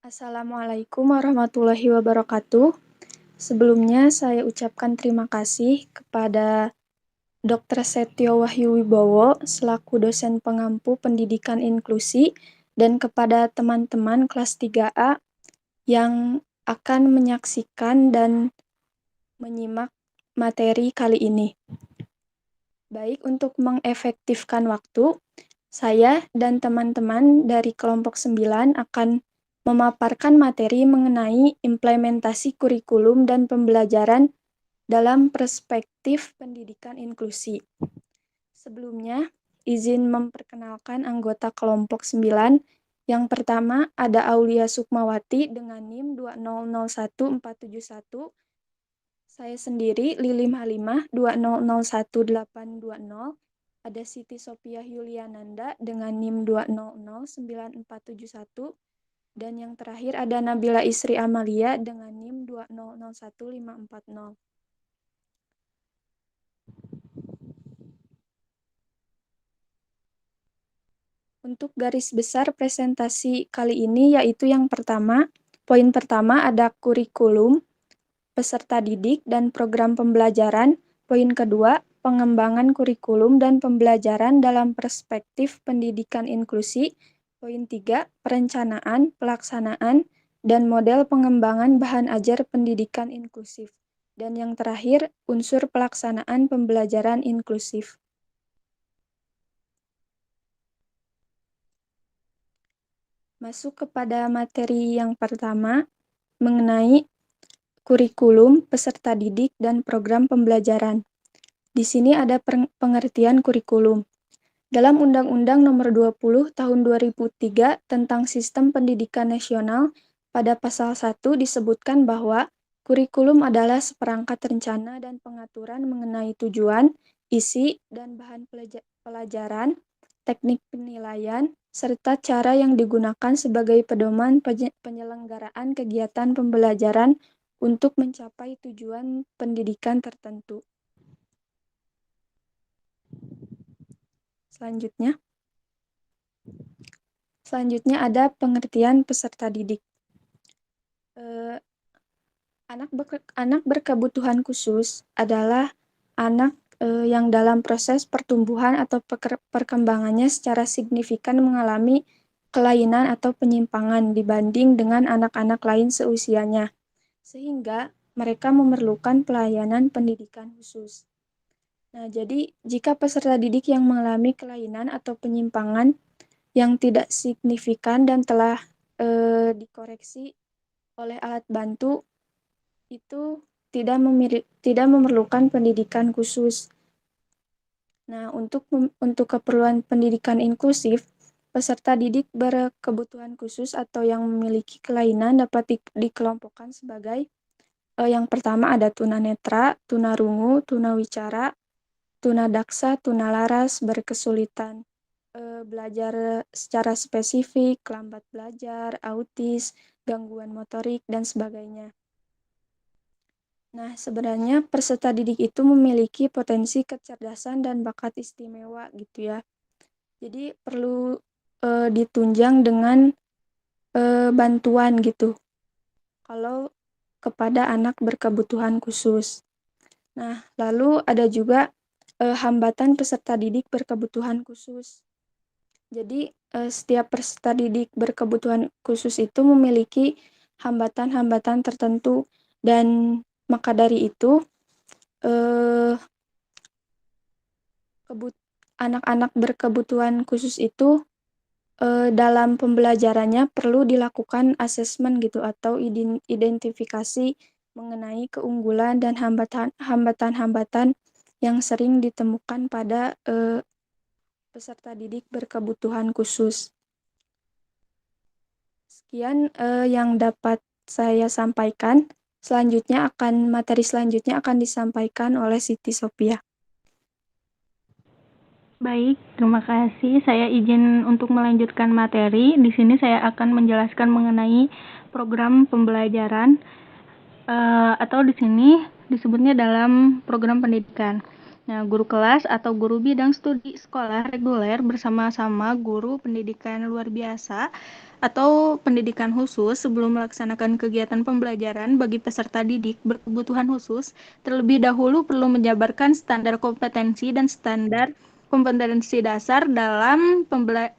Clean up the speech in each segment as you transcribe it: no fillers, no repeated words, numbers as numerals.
Assalamualaikum warahmatullahi wabarakatuh. Sebelumnya saya ucapkan terima kasih kepada Dr. Setio Wahyu Wibowo selaku dosen pengampu pendidikan inklusi dan kepada teman-teman kelas 3A yang akan menyaksikan dan menyimak materi kali ini. Baik, untuk mengefektifkan waktu, saya dan teman-teman dari kelompok 9 akan memaparkan materi mengenai implementasi kurikulum dan pembelajaran dalam perspektif pendidikan inklusi. Sebelumnya, izin memperkenalkan anggota kelompok 9. Yang pertama ada Aulia Sukmawati dengan NIM 2001471. Saya sendiri Lilim Halimah 2001820. Ada Siti Sophia Yuliananda dengan NIM 2009471. Dan yang terakhir ada Nabila Isri Amalia dengan NIM 2001540. Untuk garis besar presentasi kali ini yaitu yang pertama, poin pertama ada kurikulum, peserta didik, dan program pembelajaran. Poin kedua, pengembangan kurikulum dan pembelajaran dalam perspektif pendidikan inklusi. Poin tiga, perencanaan, pelaksanaan, dan model pengembangan bahan ajar pendidikan inklusif. Dan yang terakhir, unsur pelaksanaan pembelajaran inklusif. Masuk kepada materi yang pertama, mengenai kurikulum, peserta didik, dan program pembelajaran. Di sini ada pengertian kurikulum. Dalam Undang-Undang Nomor 20 Tahun 2003 tentang Sistem Pendidikan Nasional, pada pasal 1 disebutkan bahwa kurikulum adalah seperangkat rencana dan pengaturan mengenai tujuan, isi, dan bahan pelajaran, teknik penilaian, serta cara yang digunakan sebagai pedoman penyelenggaraan kegiatan pembelajaran untuk mencapai tujuan pendidikan tertentu. Selanjutnya ada pengertian peserta didik. Anak berkebutuhan khusus adalah anak yang dalam proses pertumbuhan atau perkembangannya secara signifikan mengalami kelainan atau penyimpangan dibanding dengan anak-anak lain seusianya, sehingga mereka memerlukan pelayanan pendidikan khusus. Nah, jadi jika peserta didik yang mengalami kelainan atau penyimpangan yang tidak signifikan dan telah dikoreksi oleh alat bantu, itu tidak memerlukan pendidikan khusus. Nah, untuk keperluan pendidikan inklusif, peserta didik berkebutuhan khusus atau yang memiliki kelainan dapat dikelompokkan sebagai yang pertama ada tunanetra, tunarungu, tunawicara, tunadaksa, tunalaras, berkesulitan belajar secara spesifik, lambat belajar, autis, gangguan motorik, dan sebagainya. Nah, sebenarnya peserta didik itu memiliki potensi kecerdasan dan bakat istimewa gitu ya. Jadi perlu ditunjang dengan bantuan gitu kalau kepada anak berkebutuhan khusus. Nah, lalu ada juga hambatan peserta didik berkebutuhan khusus. Jadi setiap peserta didik berkebutuhan khusus itu memiliki hambatan-hambatan tertentu, dan maka dari itu anak-anak berkebutuhan khusus itu dalam pembelajarannya perlu dilakukan asesmen gitu atau identifikasi mengenai keunggulan dan hambatan-hambatan yang sering ditemukan pada peserta didik berkebutuhan khusus. Sekian yang dapat saya sampaikan. Materi selanjutnya akan disampaikan oleh Siti Sophia. Baik, terima kasih. Saya izin untuk melanjutkan materi. Di sini saya akan menjelaskan mengenai program pembelajaran atau di sini disebutnya dalam program pendidikan. Nah, guru kelas atau guru bidang studi sekolah reguler bersama-sama guru pendidikan luar biasa atau pendidikan khusus sebelum melaksanakan kegiatan pembelajaran bagi peserta didik berkebutuhan khusus, terlebih dahulu perlu menjabarkan standar kompetensi dan standar kompetensi dasar dalam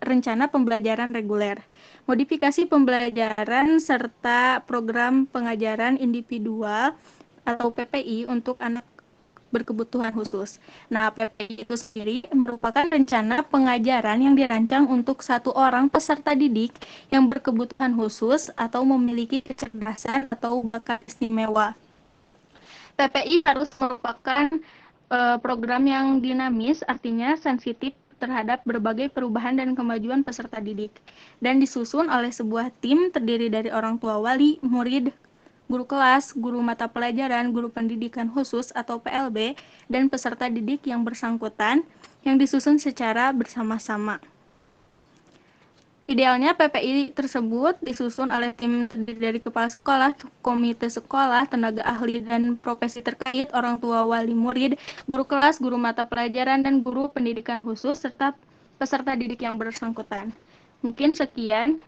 rencana pembelajaran reguler. Modifikasi pembelajaran serta program pengajaran individual atau PPI untuk anak berkebutuhan khusus. Nah, PPI itu sendiri merupakan rencana pengajaran yang dirancang untuk satu orang peserta didik yang berkebutuhan khusus atau memiliki kecerdasan atau bakat istimewa. PPI harus merupakan program yang dinamis, artinya sensitif terhadap berbagai perubahan dan kemajuan peserta didik, dan disusun oleh sebuah tim terdiri dari orang tua wali, murid, guru kelas, guru mata pelajaran, guru pendidikan khusus atau PLB, dan peserta didik yang bersangkutan yang disusun secara bersama-sama. Idealnya PPI tersebut disusun oleh tim terdiri dari kepala sekolah, komite sekolah, tenaga ahli dan profesi terkait, orang tua wali murid, guru kelas, guru mata pelajaran, dan guru pendidikan khusus, serta peserta didik yang bersangkutan. Mungkin sekian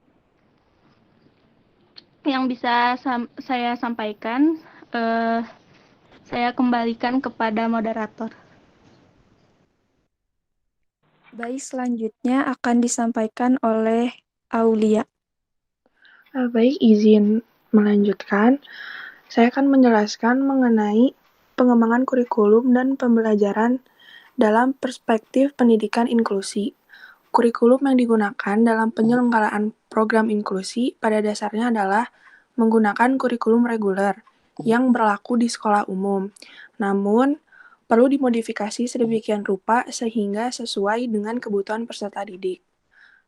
yang bisa saya sampaikan. Saya kembalikan kepada moderator. Baik, selanjutnya akan disampaikan oleh Aulia. Baik, izin melanjutkan. Saya akan menjelaskan mengenai pengembangan kurikulum dan pembelajaran dalam perspektif pendidikan inklusi. Kurikulum yang digunakan dalam penyelenggaraan program inklusi pada dasarnya adalah menggunakan kurikulum reguler yang berlaku di sekolah umum. Namun, perlu dimodifikasi sedemikian rupa sehingga sesuai dengan kebutuhan peserta didik.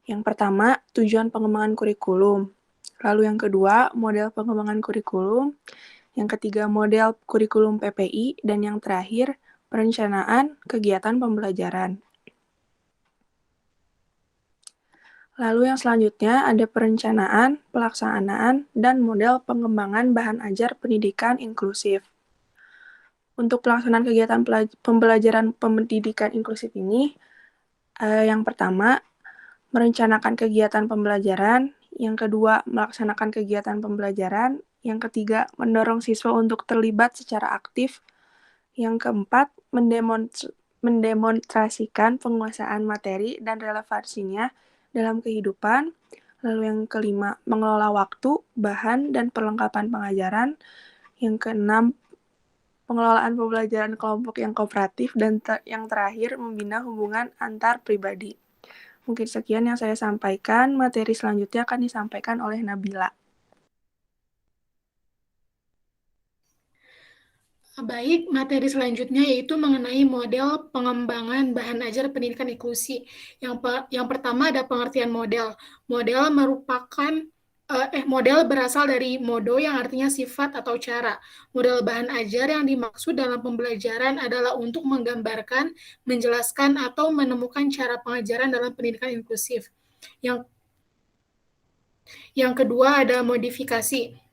Yang pertama, tujuan pengembangan kurikulum. Lalu yang kedua, model pengembangan kurikulum. Yang ketiga, model kurikulum PPI. Dan yang terakhir, perencanaan kegiatan pembelajaran. Lalu yang selanjutnya ada perencanaan, pelaksanaan, dan model pengembangan bahan ajar pendidikan inklusif. Untuk pelaksanaan kegiatan pembelajaran pendidikan inklusif ini, yang pertama, merencanakan kegiatan pembelajaran, yang kedua, melaksanakan kegiatan pembelajaran, yang ketiga, mendorong siswa untuk terlibat secara aktif, yang keempat, mendemonstrasikan penguasaan materi dan relevansinya dalam kehidupan, lalu yang kelima, mengelola waktu, bahan, dan perlengkapan pengajaran, yang keenam, pengelolaan pembelajaran kelompok yang kooperatif, dan yang terakhir, membina hubungan antar pribadi. Mungkin sekian yang saya sampaikan. Materi selanjutnya akan disampaikan oleh Nabila. Baik, materi selanjutnya yaitu mengenai model pengembangan bahan ajar pendidikan inklusi. Yang pertama ada pengertian model. Model berasal dari modo yang artinya sifat atau cara. Model bahan ajar yang dimaksud dalam pembelajaran adalah untuk menggambarkan, menjelaskan, atau menemukan cara pengajaran dalam pendidikan inklusif. Yang kedua ada modifikasi.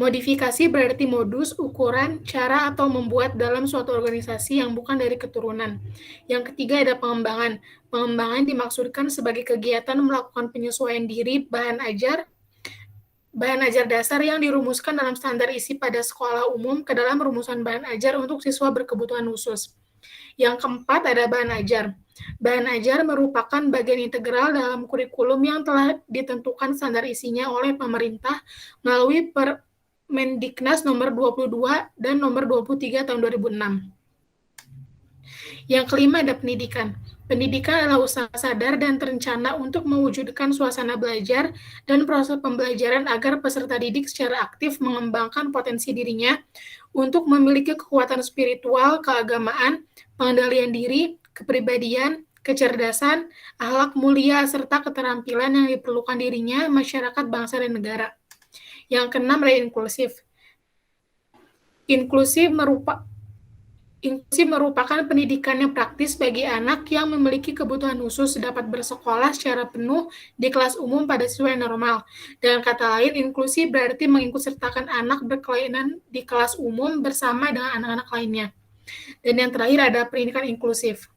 Modifikasi berarti modus, ukuran, cara, atau membuat dalam suatu organisasi yang bukan dari keturunan. Yang ketiga ada pengembangan. Pengembangan dimaksudkan sebagai kegiatan melakukan penyesuaian diri bahan ajar dasar yang dirumuskan dalam standar isi pada sekolah umum ke dalam rumusan bahan ajar untuk siswa berkebutuhan khusus. Yang keempat ada bahan ajar. Bahan ajar merupakan bagian integral dalam kurikulum yang telah ditentukan standar isinya oleh pemerintah melalui Mendiknas nomor 22 dan nomor 23 tahun 2006. Yang kelima ada pendidikan. Pendidikan adalah usaha sadar dan terencana untuk mewujudkan suasana belajar dan proses pembelajaran agar peserta didik secara aktif mengembangkan potensi dirinya untuk memiliki kekuatan spiritual, keagamaan, pengendalian diri, kepribadian, kecerdasan, akhlak mulia, serta keterampilan yang diperlukan dirinya, masyarakat, bangsa, dan negara. Yang keenam adalah inklusif. Inklusif merupakan pendidikan yang praktis bagi anak yang memiliki kebutuhan khusus dapat bersekolah secara penuh di kelas umum pada siswa yang normal. Dengan kata lain, inklusi berarti mengikutsertakan anak berkelainan di kelas umum bersama dengan anak-anak lainnya. Dan yang terakhir ada pendidikan inklusif.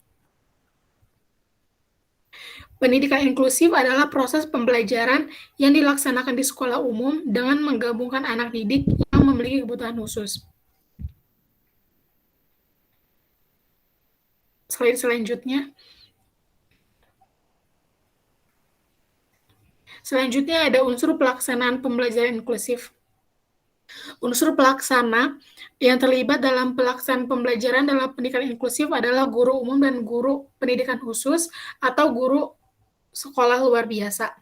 Pendidikan inklusif adalah proses pembelajaran yang dilaksanakan di sekolah umum dengan menggabungkan anak didik yang memiliki kebutuhan khusus. Slide selanjutnya. Selanjutnya ada unsur pelaksanaan pembelajaran inklusif. Unsur pelaksana yang terlibat dalam pelaksanaan pembelajaran dalam pendidikan inklusif adalah guru umum dan guru pendidikan khusus atau guru sekolah luar biasa.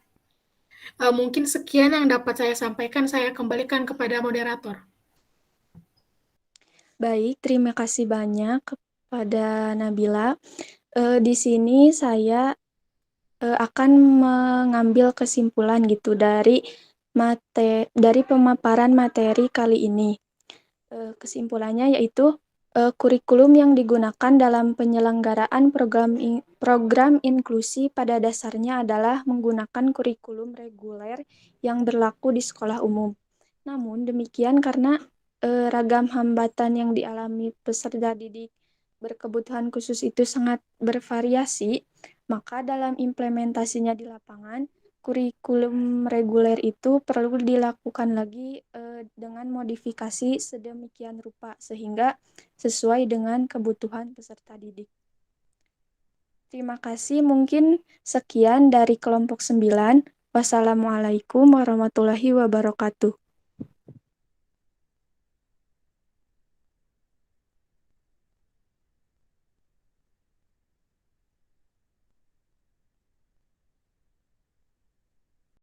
Mungkin sekian yang dapat saya sampaikan, saya kembalikan kepada moderator. Baik, terima kasih banyak kepada Nabila. Di sini saya akan mengambil kesimpulan gitu dari pemaparan materi kali ini. Kesimpulannya yaitu kurikulum yang digunakan dalam penyelenggaraan program inklusi pada dasarnya adalah menggunakan kurikulum reguler yang berlaku di sekolah umum. Namun demikian karena ragam hambatan yang dialami peserta didik berkebutuhan khusus itu sangat bervariasi, maka dalam implementasinya di lapangan, kurikulum reguler itu perlu dilakukan lagi dengan modifikasi sedemikian rupa sehingga sesuai dengan kebutuhan peserta didik. Terima kasih, mungkin sekian dari kelompok 9. Wassalamualaikum warahmatullahi wabarakatuh.